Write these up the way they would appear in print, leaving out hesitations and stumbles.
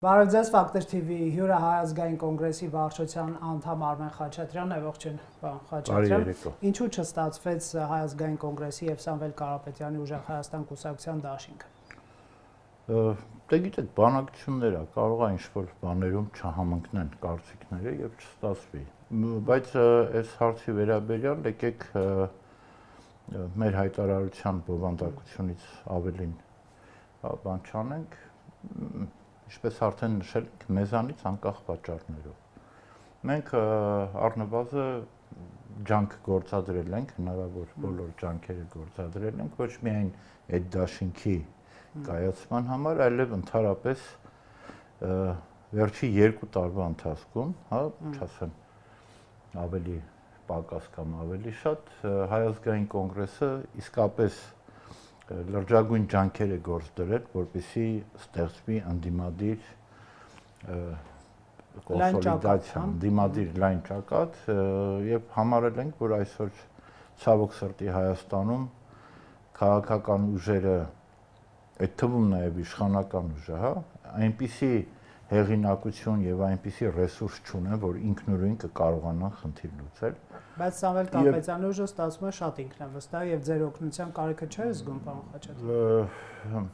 Բարև ձեզ, Ֆակտոր TV-ի հյուրը Հայ ազգային կոնգրեսի վարչության անդամ Արմեն Խաչատրյանն է, ողջույն, պարոն Խաչատրյան։ Ինչու չստացվեց Հայ ազգային կոնգրեսի եւ Սամվել Կարապետյանի Ուժեղ Հայաստան կուսակցության դաշինքը։ Դե գիտեք, բանակցությունները կարող է ինչ-որ բաներում չհամընկնեն կարծիքները եւ չստացվի։ Բայց այս հարցի վերաբերյալ եկեք մեր հայտարարության բովանդակությունից ավելին բան չանենք, ինչպես արդեն նշել ենք, մեզանից անկախ պատճառներով։ Մենք առնվազն ջանք գործադրել ենք, հնարավոր բոլոր ջանքերը գործադրել ենք, ոչ միայն այդ դաշինքի կայացման համար, այլև ընդհանրապես վերջի 2 տարվա ընթացքում, չասեմ ավելի պակաս կամ ավելի շատ, Հայ ազգային կոնգրեսը իսկապես լրջագույն ջանքեր է գործ դրել, որպեսզի ստեղծվի ընդդիմադիր կոնսոլիդացիա, ընդդիմադիր լայն ճակատ եւ համարել ենք, որ այսօր ցավոք սրտի Հայաստանում քաղաքական ուժերը, այդ թվում նաեւ իշխանական ուժը, այնպիսի հեղինակություն եւ այնպիսի ռեսուրս չունեն, որ ինքնուրույն կկարողանան խնդիր լուծել։ Բայց Սամվել Կարապետյանի ուժը ստացվում է շատ ինքնավստահ եւ ձեր օգնության կարիքը չէ զգում, պարոն Խաչատրյան։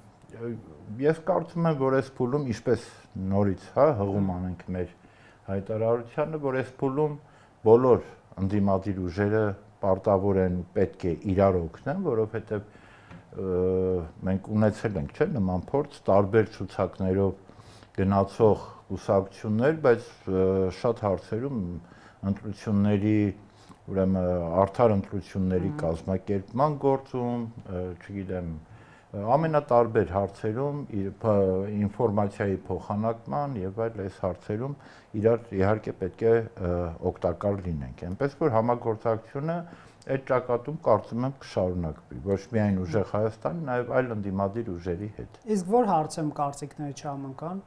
Ես կարծում եմ, որ այս փուլում ինչպես նորից, հղում անենք մեր հայտարարությանը, որ այս փուլում բոլոր ընդդիմադիր ուժերը պարտավոր են պետք է իրար օգնեն, որովհետեւ մենք ունեցել ենք, չէ՞, նման փորձ տարբեր ցուցակներով գնացող կուսակցություններ, բայց շատ հարցերում ընտրությունների, ուրեմն արդար ընտրությունների կազմակերպման գործում, չգիտեմ, ամենատարբեր հարցերում ինֆորմացիայի փոխանակման եւ այլ այս հարցերում իրար իհարկե պետք է օգտակար լինենք։ Այնպես որ համագործակցությունը այդ ճակատում կարծում եմ կշարունակվի, ոչ միայն Ուժեղ Հայաստանի, նաեւ այլ ընդդիմադիր ուժերի հետ։ Իսկ որ հարցում կարծիքները չհամընկան։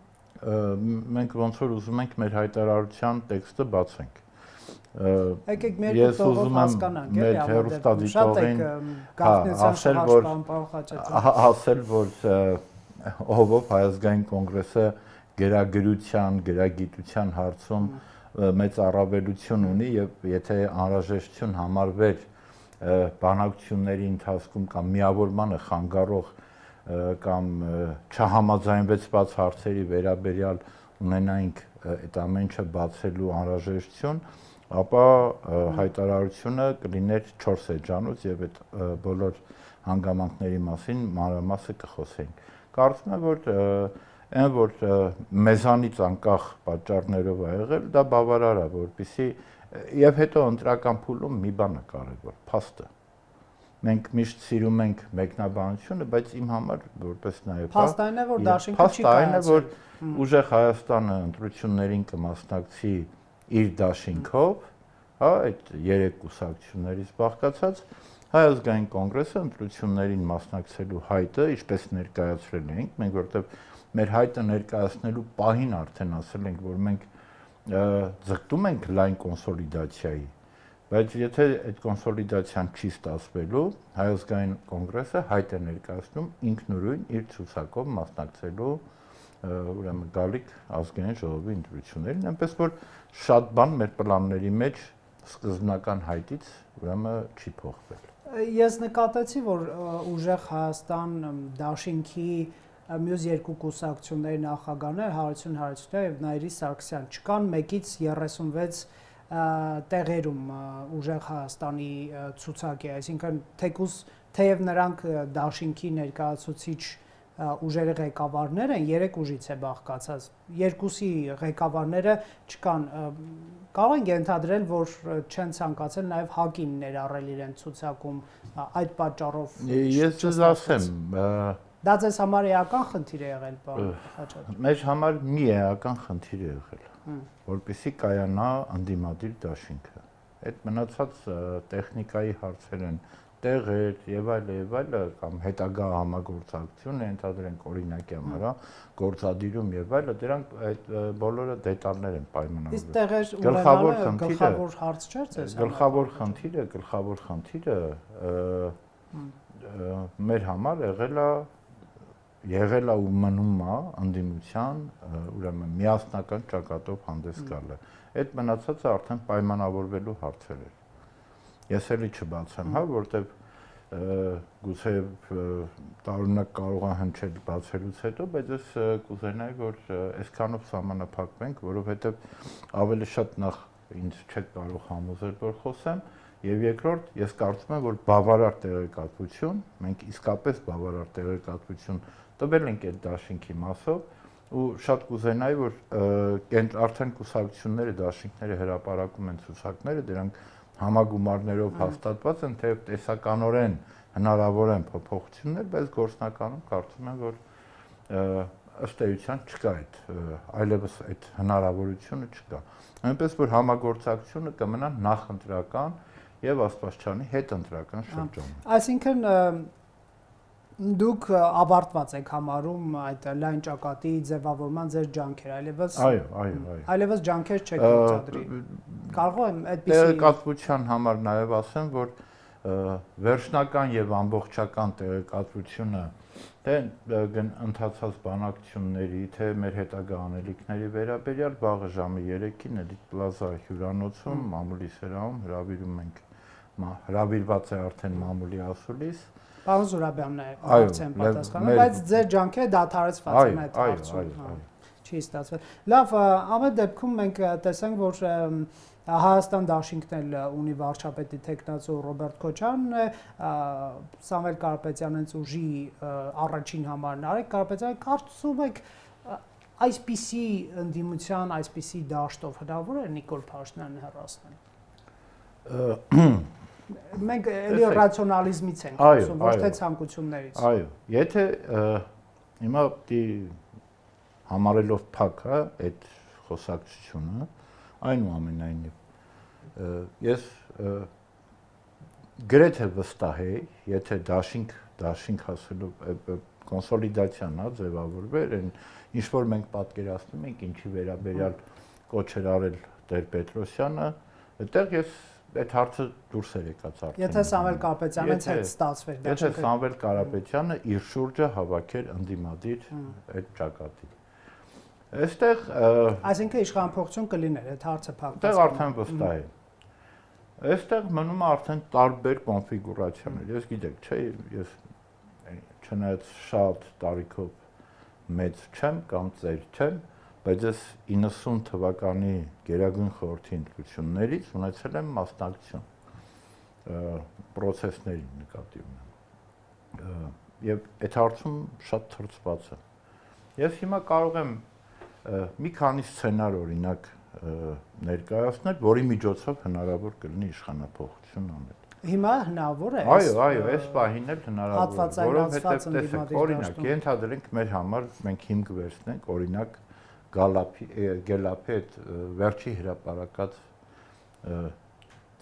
Մենք ոնց որ ուզում ենք մեր հայտարարության տեքստը բացենք։ Եկեք մեր կողմով հասկանանք, մեր հերոստատիտողին ասել, որ ով Հայ ազգային կոնգրեսը գերագրության, գերագիտության հարցում մեծ առավելություն ունի եւ եթե անհրաժեշտություն համարվեր բանակցությունների ընթացքում կամ միավորմանը խանգարող կամ չհամաձայնվեցված հարցերի վերաբերյալ ունենայինք այդ ամենը բացելու անհրաժեշտություն, ապա հայտարարությունը կլիներ 4 էջանոց եւ այդ բոլոր հանգամանքների մասին մանրամասը կխոսենք։ Կարծում եմ, որ այն որ մեզանից անկախ պատճառներով ա եղել, դա բավարար է, որպեսզի եւ հետո ընտրական փուլում մի բան է կարեւոր, փաստը։ Մենք միշտ սիրում ենք մեկնաբանությունը, բայց իմ համար որպես նաեւ փաստային է, որ դաշինքը չի կայացել, որ Ուժեղ Հայաստանը ընտրություններին կմասնակցի իր դաշինքով, այդ 3 կուսակցություններից բաղկացած, Հայ ազգային կոնգրեսը ընտրություններին մասնակցելու հայտը, ինչպես ներկայացրել ենք, մենք որտեղ մեր հայտը ներկայացնելու պահին արդեն ասել ենք, որ մենք ձգտում ենք լայն կոնսոլիդացիայի, բայց եթե այդ կոնսոլիդացիան չի ստացվելու, Հայ ազգային կոնգրեսը հայտ է ներկայացնում ինքնուրույն իր ցուցակով մասնակցելու ուրեմն գալիք ազգային ժողովի ընտրություններին, այնպես որ շատ բան մեր պլանների մեջ սկզբնական հայտից ուրեմն չի փոխվել։ Ես նկատեցի, որ Ուժեղ Հայաստան դաշինքի մյուս 2 կուսակցությունների նախագահներ Հարություն Հարությունյան եւ Նայիրի Սարգսյան չկան 1-ից 36 տեղերում Ուժեղ Հայաստանի ցուցակի, այսինքն թեև նրանք դաշինքի ներկայացուցիչ ուժերի ղեկավարներ են, 3 ուժից է բաղկացած, 2-ի ղեկավարները չկան, կարող ենք ենթադրել, որ չեն ցանկացել նաև ՀԱԿ-ին ներառել իրենց ցուցակում, այդ պատճառով ես ձեզ ասեմ, դա ձեզ համար էական խնդիր է եղել, պարոն Խաչատրյան։ Մեր համար մի էական խնդիր է եղել, որպեսզի կայանա ընդդիմադիր դաշինքը։ Այդ մնացած տեխնիկայի հարցեր են, տեղեր եւ այլ կամ հետագա համագործակցություն ենթադրենք օրինակի համար, գործադիրում եւ այլը, դրանք այդ բոլորը դետալներ են պայմանավորված։ Իսկ տեղեր ունենալը գլխավոր հարց չէ՞ ձեզ։ Գլխավոր խնդիրը, մեր համար եղել է, եղել է ու մնում է ընդդիմության ուրեմն միասնական ճակատով հանդես գալը։ Այդ մնացածը արդեն պայմանավորվելու հարցեր էր։ Ես էլի չբացեմ, հա, որտեվ գուցե տարօրինակ կարող է հնչել բացելուց հետո, բայց ես կուզենայի, որ այսքանով սահմանափակվենք, որովհետև ավելի շատ նախ ինձ չեք կարող համոզել, որ խոսեմ, եւ երկրորդ, ես կարծում եմ, որ բավարար տեղեկատվություն, մենք իսկապես բավարար տեղեկատվություն տվել ենք այդ դաշինքի մասով, ու շատ կուզենայի, որ արդեն կուսակցությունները, դաշինքները հրապարակում են ցուցակները, դրանք համագումարներով հաստատված են, թեև տեսականորեն հնարավոր են փոփոխություններ, բայց գործնականում կարծում եմ, որ ըստ էության չկա այլևս այդ հնարավորությունը չկա։ Այնպես որ համագործակցությունը կմնա նախընտրական եւ աստվածչանի հետընտրական շրջանում։ Այսինքն դուք ավարտված եք համարում այդ լայն ճակատի ձևավորման ձեր ջանքերը, այլևս ջանքեր չեք գործադրի։ Կարող եմ այդպիսի տեղեկատվության համար նաեւ ասեմ, որ վերջնական եւ ամբողջական տեղեկատվությունը թե ընթացած բանակցությունների, թե մեր հետագա անելիքների վերաբերյալ վաղը ժամը 3-ին Էլիտ Պլազա հյուրանոցում մամուլի սրահում հրավիրված է արդեն մամուլի ասուլիս։ Պարոն Զուրաբյանն է հարցին պատասխանում, բայց ձեր ջանքերը դադարեցված են այդ հարցում։ Չի ստացվել։ Լավ, ամեն դեպքում մենք տեսանք, որ Հայաստան դաշինքն էլ ունի վարչապետի տեխնացու Ռոբերտ Քոչարյանն է, Սամվել Կարապետյանից ուժի առաջին համարն Արեգ Կարապետյանը, կարծում եք այսպիսի ընդդիմության, այսպիսի դաշտով հնարավոր է Նիկոլ Փաշինյանին հեռացնել։ Մենք էլի ռացիոնալիզմից ենք խոսում, ոչ թե ցանկություններից։ Այո, եթե հիմա համարելով փակ է այդ խոսակցությունը, այնուամենայնիվ ես գրեթե վստահ եի, եթե դաշինք հասելով կոնսոլիդացիան է ձևավորվեր, ինչ որ մենք պատկերացնում ենք, ինչի վերաբերյալ կոչ էր արել Տեր-Պետրոսյանը, այդտեղ ես այդ հարցը դուրս էր եկած արդեն։ Եթե Սամվել Կարապետյանից հետ ստացվեր դա։ Եթե Սամվել Կարապետյանը իր շուրջը հավաքեր ընդդիմադիր այդ ճակատի։ Այստեղ այսինքն իշխանափոխություն կլիներ, այդ հարցը փակված։ Այստեղ արդեն վստահ եմ։ Այստեղ մնում է արդեն տարբեր կոնֆիգուրացիաներ։ Ես գիտեք, չէ, ես չնայած շատ տարիքով մեծ չեմ կամ ծեր չեմ, բայց ես 90 թվականի Գերագույն խորհրդի ընտրություններից ունեցել եմ մասնակցություն պրոցեսների նկատի ունեմ։ Եվ այդ հարցում շատ թրծված եմ։ Ես հիմա կարող եմ մի քանի սցենար օրինակ ներկայացնել, որի միջոցով հնարավոր կլինի իշխանափոխություն անել։ Հիմա հնարավոր է։ Այո, այս պահին էլ հնարավոր է, որովհետև տեսեք, օրինակ, ենթադրենք մեր համար մենք հիմք վերցնենք, օրինակ Գելափի այդ վերջի հրապարակած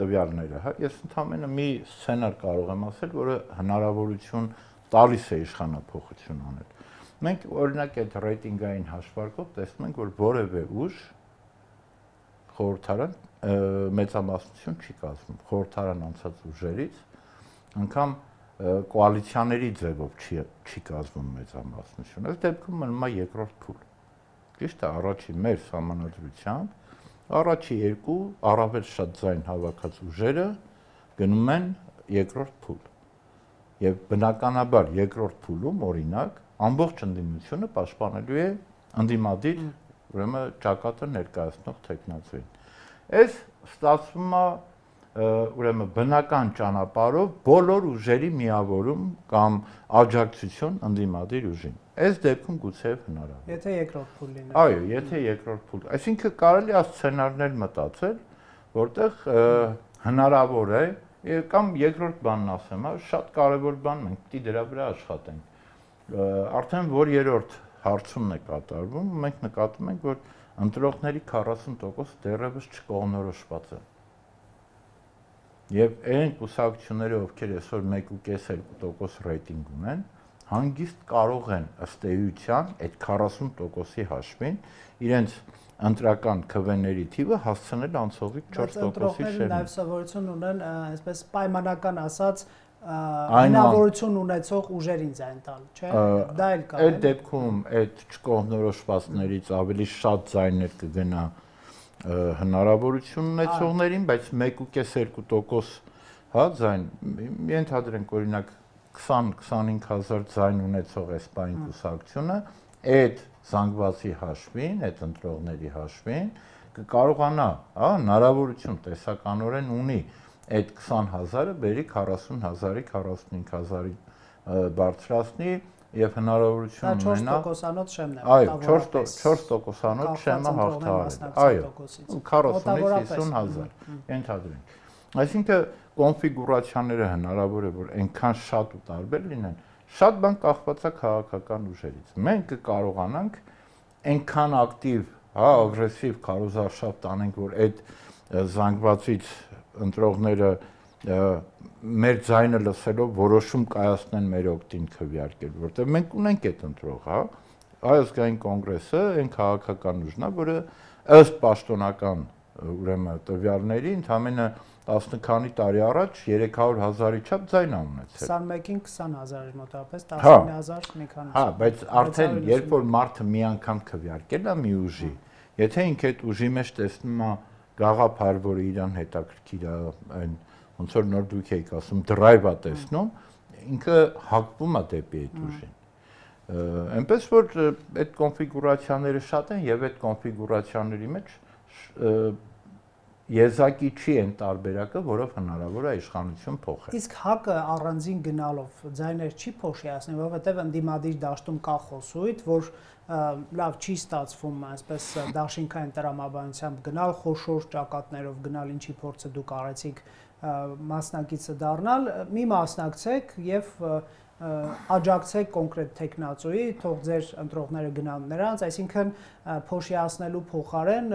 տվյալները, հա, ես ընդհանրապես մի սցենար կարող եմ ասել, որը հնարավորություն տալիս է իշխանափոխություն անել։ Մենք օրինակ այդ ռեյտինգային հաշվարկով տեսնում ենք, որ որևէ ուժ խորհրդարան մեծամասնություն չի կազմում, խորհրդարան անցած ուժերից, անգամ կոալիցիաների ձևով չի կազմում մեծամասնություն։ Այս դեպքում մնում է երկրորդ փուլ։ Ճիշտ է, առաջի մեր համանadrությամբ առաջի երկու առավել շատ ձայն հավաքած ուժերը գնում են երկրորդ փուլ։ Եվ բնականաբար երկրորդ փուլում օրինակ ամբողջ ընդդիմությունը պաշտպանելու է ընդդիմադիր, ուրեմն ճակատը ներկայացնող տեխնացուին։ Այս ստացվում է ուրեմն բնական ճանապարհով բոլոր ուժերի միավորում կամ աջակցություն ընդդիմադիր ուժին։ Այս դեպքում գուցե հնարավոր։ Եթե երկրորդ փուլ լինի։ Այո, եթե երկրորդ փուլ։ Այսինքն կարելի է սցենարներ մտածել, որտեղ հնարավոր է կամ երկրորդ բանն ասեմ, հա, շատ կարևոր բան մենք պիտի դրա վրա աշխատենք։ Արդեն որ երրորդ հարցումն է կատարվում, մենք նկատում ենք, որ ընտրողների 40% դեռևս չկողմնորոշված են։ Եվ այն կուսակցությունները, ովքեր այսօր 1.5-2% ռեյտինգ ունեն, հանգիստ կարող են ըստ էության այդ 40%-ի հաշվին իրենց ընտրական քվեների թիվը հասցնել անցողիկ 4%-ի շերին։ Ընտրողները նաև սովորություն ունեն, այսպես պայմանական ասած, հնարավորություն ունեցող ուժերին ձայն տալ, չէ՞։ Դա էլ կա։ Այդ դեպքում այդ չկողմնորոշվածներից ավելի շատ ձայներ կգնա հնարավորություն ունեցողներին, բայց 1.5-2% հա ձայն ենթադրենք օրինակ 20-25000 ձայն ունեցող էսպային կուսակցությունը այդ զանգվածի հաշվին, այդ ընտրողների հաշվին կկարողանա, հա, հնարավորություն տեսականորեն ունի այդ 20000-ը բերի 40000-ի, 45000-ի բարձրացնի եւ հնարավորություն ունենա 4%-անոց շեմն է։ Այո, 4%-անոց շեմը հաղթահարել։ Այո, 40-ից 50000 ենթադրենք։ Այսինքն կոնֆիգուրացիաները հնարավոր է որ այնքան շատ ու տարբեր լինեն, շատ բան կախված է քաղաքական ուժերից։ Մենք կկարողանանք այնքան ակտիվ, հա, ագրեսիվ քարոզարշավ տանենք, որ այդ զանգվածից ընտրողները մեր ձայնը լսելով որոշում կայացնեն մեր օգտին քվեարկել, որտեղ մենք ունենք այդ ընտրող, հա, Հայ-ազգային կոնգրեսը այն քաղաքական ուժն է, որը ըստ պաշտոնական ուրեմն տվյալների ընդամենը 10 քանի տարի առաջ 300,000-ի չափ ձայն ա ունեցել։ 21-ին 20000 մոտավորապես 19000 մի քանի։ Հա, բայց արդեն երբ որ մարդը մի անգամ քվեարկել է մի ուժի, եթե ինքը այդ ուժի մեջ տեսնում է գաղափար, որը իրան հետաքրքիր է, այն ոնց որ նոր դուք եք ասում, դրայվ է տեսնում, ինքը հակվում է դեպի այդ ուժին։ Այնպես որ այդ կոնֆիգուրացիաները շատ են եւ այդ կոնֆիգուրացիաների մեջ եզակի չի այն տարբերակը, որով հնարավոր է իշխանություն փոխել։ Իսկ ՀԱԿ-ը առանձին գնալով ձայներ չի փոշիացնի, որովհետև ընդդիմադիր դաշտում կա խոսույթ, որ լավ չի ստացվում այսպես դաշինքային տրամաբանությամբ գնալ, խոշոր ճակատներով գնալ, ինչի փորձը դուք արեցիք մասնակիցը դառնալ, մի մասնակցեք եւ աջակցեք կոնկրետ տեխնացուի, թող ձեր ընտրողները գնան նրանց, այսինքն փոշիացնելու փոխարեն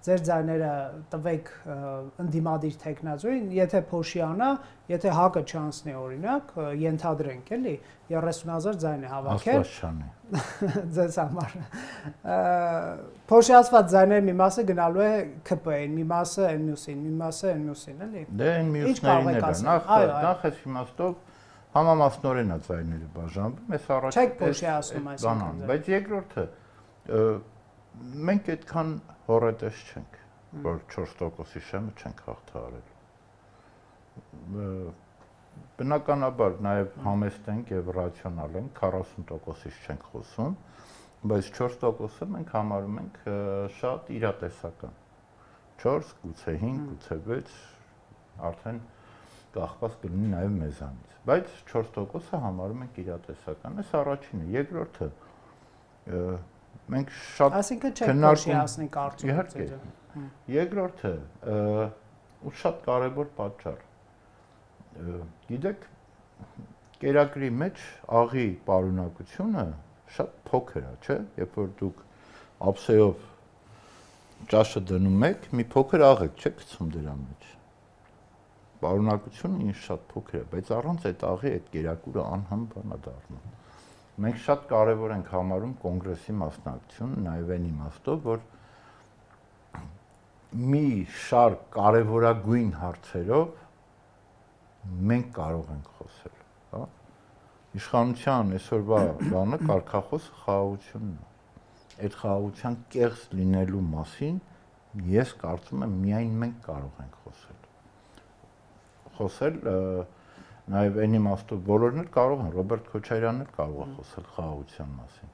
ձեր ձայները տվեք ընդդիմադիր տեխնացուին, եթե փոշիանա, եթե ՀԱԿ-ը չանցնի օրինակ, ենթադրենք էլի 30000 ձայն է հավաքել։ Աստվածաշանի։ Ձեզ համար։ Փոշիացված ձայների մի մասը գնալու է ԿՊ-ին, մի մասը այն մյուսին, մի մասը այն մյուսին, էլի։ Դե այն մյուսներին էլ է։ Նախ այս իմաստով համամասնորեն է ձայները բաժանվում, այս առաջ չեք փոշիացնում այսինքն։ Բայց երկրորդը մենք այդքան հորետես չենք, որ 4%-ի շեմը չենք հաղթահարել։ Բնականաբար նաև համեստ ենք եւ ռացիոնալ ենք, 40%-ից չենք խոսում, բայց 4%-ը մենք համարում ենք շատ իրատեսական։ 4, գուցե 5, գուցե 6 արդեն կախված կլինի նաև մեզանից, բայց 4%-ը համարում ենք իրատեսական, այս առաջինը, երկրորդը մենք շատ այսինքն չեք փոշիացնի կարծում ձեզ։ Երկրորդը ու շատ կարևոր պատճառ։ Գիտեք, կերակրի մեջ աղի պարունակությունը շատ փոքր է, չէ՞, երբ որ դուք ափսեով ճաշը դնում եք, մի փոքր աղ եք, չէ՞, գցում դրա մեջ։ Պարունակությունը ինձ շատ փոքր է, բայց առանց այդ աղի այդ կերակուրը անհամ բան է դառնում։ Մենք շատ կարևոր ենք համարում կոնգրեսի մասնակցությունը, նաև այն իմաստով, որ մի շարք կարևորագույն հարցերով մենք կարող ենք խոսել, հա։ Իշխանության այսօրվա բանը կարգախոսը խաղաղությունն է։ Այդ խաղաղության կեղծ լինելու մասին ես կարծում եմ միայն մենք կարող ենք խոսել նաև այն իմաստով բոլորն էլ կարող են, Ռոբերտ Քոչարյանն էլ կարող է խոսել խաղաղության մասին։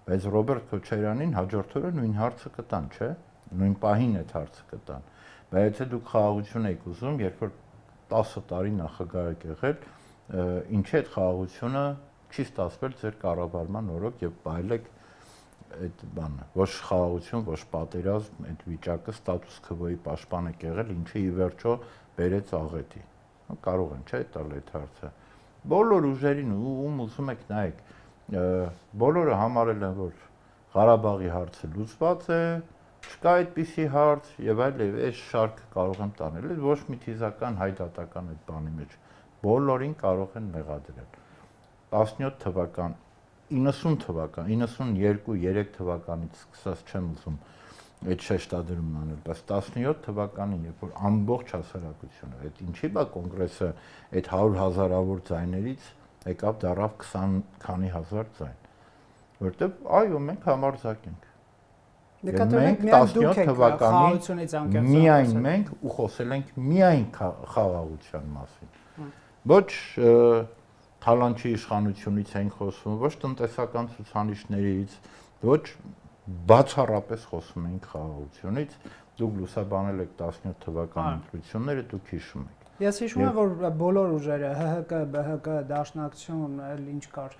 Բայց Ռոբերտ Քոչարյանին հաջորդ օրը նույն հարցը կտան, չէ՞։ Նույն պահին այդ հարցը կտան։ Բայց եթե դուք խաղաղություն եք ուզում, երբ որ 10 տարի նախագահ եք եղել, ինչի այդ խաղաղությունը չի ստացվել ձեր կառավարման օրոք եւ բայլեք այդ բանը։ Ոչ խաղաղություն, ոչ պատերազմ, այդ վիճակը ստատուս քվոյի պաշտպան եք եղել, ինչը ի վերջո բերեց աղետի։ Կարող են, չէ՞, տալ այդ հարցը։ Բոլոր ուժերին ում ուզում եք նայեք, բոլորը համարել են, որ Ղարաբաղի հարցը լուծված է, չկա այդպիսի հարց եւ այլ այս շարքը կարող եմ տանել, ոչ մի թիզական հայդատական այդ բանի մեջ բոլորին կարող են մեղադրել։ 17 թվական, 90 թվական, 92-3 թվականից սկսած չեմ ուզում այդ շեշտադրումն անել, բայց 17 թվականին, երբ որ ամբողջ հասարակությունը, այդ ինչի բա կոնգրեսը այդ 100,000-ավոր ձայներից եկավ դարավ 20 քանի հազար ձայն, որտեղ այո, մենք համարձակ ենք։ Մենք 17 թվականին միայն մենք ու խոսել ենք միայն խաղաղության մասին։ Ոչ թալանչի իշխանությունից ենք խոսում, ոչ տնտեսական ցուցանիշներից, ոչ բացառապես խոսում ենք խաղաղությունից, դուք լուսաբանել եք 17 թվականի ընտրությունները, դուք հիշում եք։ Ես հիշում եմ, որ բոլոր ուժերը, ՀՀԿ, ԲՀԿ, Դաշնակցություն, ինչ կար,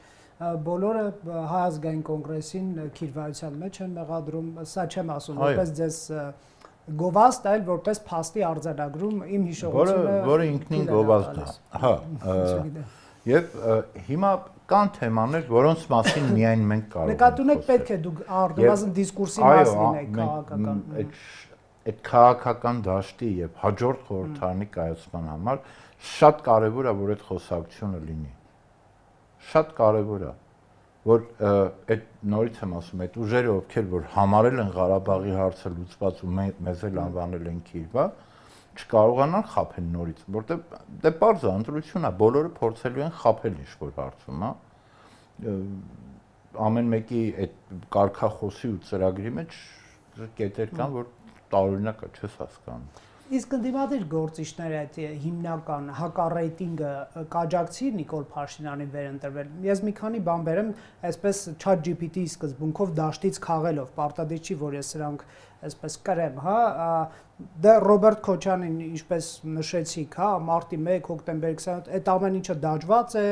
բոլորը Հայ ազգային կոնգրեսին քիրվայության մեջ են մեղադրում, սա չեմ ասում, որպես ձեզ գովազդ, այլ որպես փաստի արձանագրում, իմ հիշողությունը, որը ինքնին գովազդ է։ Հա, եւ հիմա կան թեմաներ, որոնց մասին միայն մենք կարող ենք նկատի ունեք, պետք է դուք առնվազն դիսկուրսի մաս լինեք քաղաքական։ Այդ քաղաքական դաշտի եւ հաջորդ խորհրդարանի կայացման համար շատ կարեւոր է, որ այդ խոսակցությունը լինի։ Շատ կարեւոր է, որ այդ նորից եմ ասում, այդ ուժերը, ովքեր որ համարել են Ղարաբաղի հարցը լուծված ու մեզ էլ անվանել են քիրվա, չկարողանան խաբել նորից, որտեղ դե պարզ է, ընտրություն է, բոլորը փորձելու են խաբել ինչ-որ հարցում, հա։ Ամեն մեկի այդ կարգախոսի ու ծրագրի մեջ կետեր կան, որ տարօրինակ է, չես հասկանում։ Իսկ ընդդիմադիր գործիչները այդ հիմնական հակառեյտինգը կաջակցի Նիկոլ Փաշինյանին վերընտրվել։ Ես մի քանի բան բերեմ, այսպես ChatGPT-ի սկզբունքով դաշտից քաղելով, պարտադիր չի, որ ես սրանք այսպես կրեմ, հա, դե Ռոբերտ Քոչանին, ինչպես նշեցիք, հա, մարտի 1 հոկտեմբեր 27, այդ ամեն ինչը դաջված է,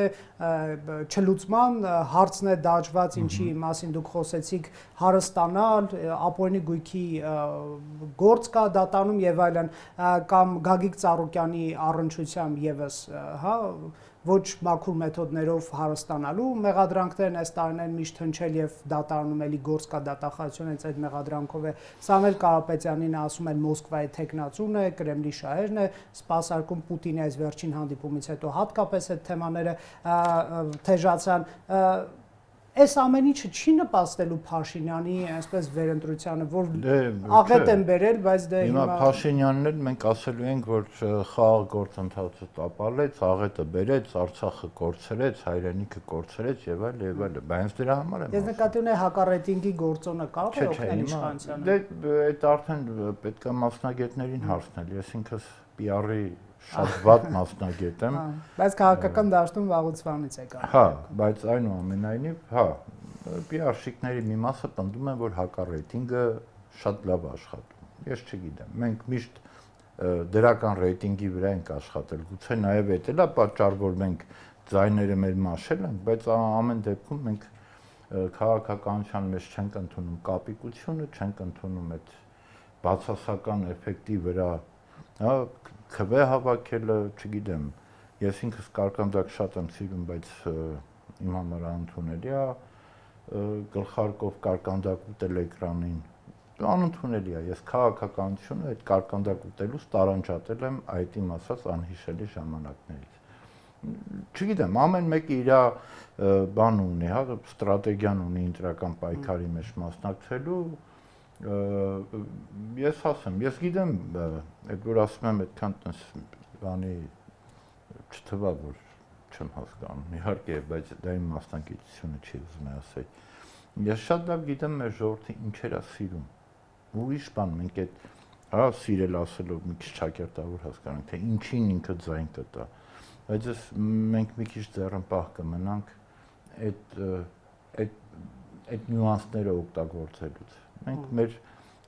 չլուծման հարցն է դաջված, ինչի մասին դուք խոսեցիք, հարստանալ, ապօրինի գույքի գործ կա դատանում եւ այլն, կամ Գագիկ Ծառուկյանի առնչությամբ եւս, հա, ոչ մաքուր մեթոդներով հարստանալու մեղադրանքներն այս տարիներին միշտ հնչել եւ դատարանում էլի գործ կա դատախազություն հենց այդ մեղադրանքով է Սամվել Կարապետյանին ասում են Մոսկվայի թեկնածուն է, Կրեմլի շահերն է, սպասարկում Պուտինի այս վերջին հանդիպումից հետո հատկապես այդ թեմաները թեժացան Այս ամեն ինչը չի նպաստելու Փաշինյանի այսպես վերընտրությանը, որ աղետ են բերել, բայց դե հիմա Փաշինյանն էլ մենք ասելու ենք, որ խաղաղ գործընթացը տապալեց, աղետը բերեց, Արցախը կորցրեց, հայրենիքը կորցրեց եւ այլ եւ այլ, բայց դրա համար եմ։ Ես նկատի ունեմ հակառեյտինգի գործոնը կարող է օգնել իշխանությանը։ Դե այդ արդեն պետք է մասնագետներին հարցնել, ես ինքս PR-ի շատ վատ մասնագետ եմ, բայց քաղաքական դաշտում վաղուց է կա։ Հա, բայց այնուամենայնիվ, հա, PR-շիկների մի մասը պնդում են, որ հակառեյտինգը շատ լավ աշխատում։ Ես չգիտեմ, մենք միշտ դրական ռեյտինգի վրա ենք աշխատել, գուցե նաև այդ էլ է պատճառ, որ մենք ձայները մեր մաշել ենք, բայց ամեն դեպքում մենք քաղաքականության մեջ չենք ընդունում կապիկությունը, չենք ընդունում այդ բացասական էֆեկտի վրա, հա, քվե հավաքելը, չգիտեմ, ես ինքս կարկանդակ շատ եմ սիրում, բայց իմ համար անընդունելի է գլխարկով կարկանդակ ուտել էկրանին, անընդունելի է, ես քաղաքականությունը այդ կարկանդակ ուտելուց տարանջատել եմ այդ իմ ասած անհիշելի ժամանակներից։ Չգիտեմ, ամեն մեկը իր բան ունի, հա, ստրատեգիան ունի ընտրական պայքարի մեջ մասնակցելու Ես ասեմ, ես գիտեմ, այդ որ ասում եմ այդքան տես բանի չթվա, որ չեմ հասկանում, իհարկե, բայց դա իմ մասնագիտությունը չի ուզում ասել։ Ես շատ լավ գիտեմ մեր ժողովրդը ինչեր է սիրում։ Ուրիշ բան, մենք այդ հա սիրել ասելով մի քիչ ճակերտավոր հասկանանք, թե ինչին ինքը ձայն կտա։ Բայց ես մենք մի քիչ ձեռնպահ կմնանք այդ նյուանսները օգտագործելուց։ Մենք մեր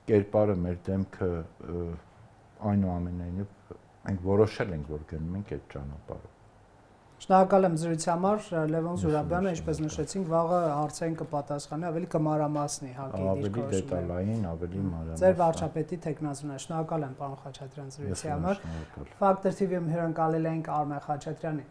կերպարը, մեր դեմքը այնուամենայնիվ մենք որոշել ենք, որ գնում ենք այդ ճանապարհով։ Շնորհակալ եմ զրույցի համար, Լևոն Զուրաբյանը, ինչպես նշեցինք, վաղը հարցերին կպատասխանի, ավելի կմանրամասնի, հակի ավելի դետալային, ավելի մանրամասն։ Ձեր վարչապետի թեկնածուն է։ Շնորհակալ եմ, պարոն Խաչատրյան, զրույցի համար։ Factor TV-ում հյուրընկալել ենք Արմեն Խաչատրյանին։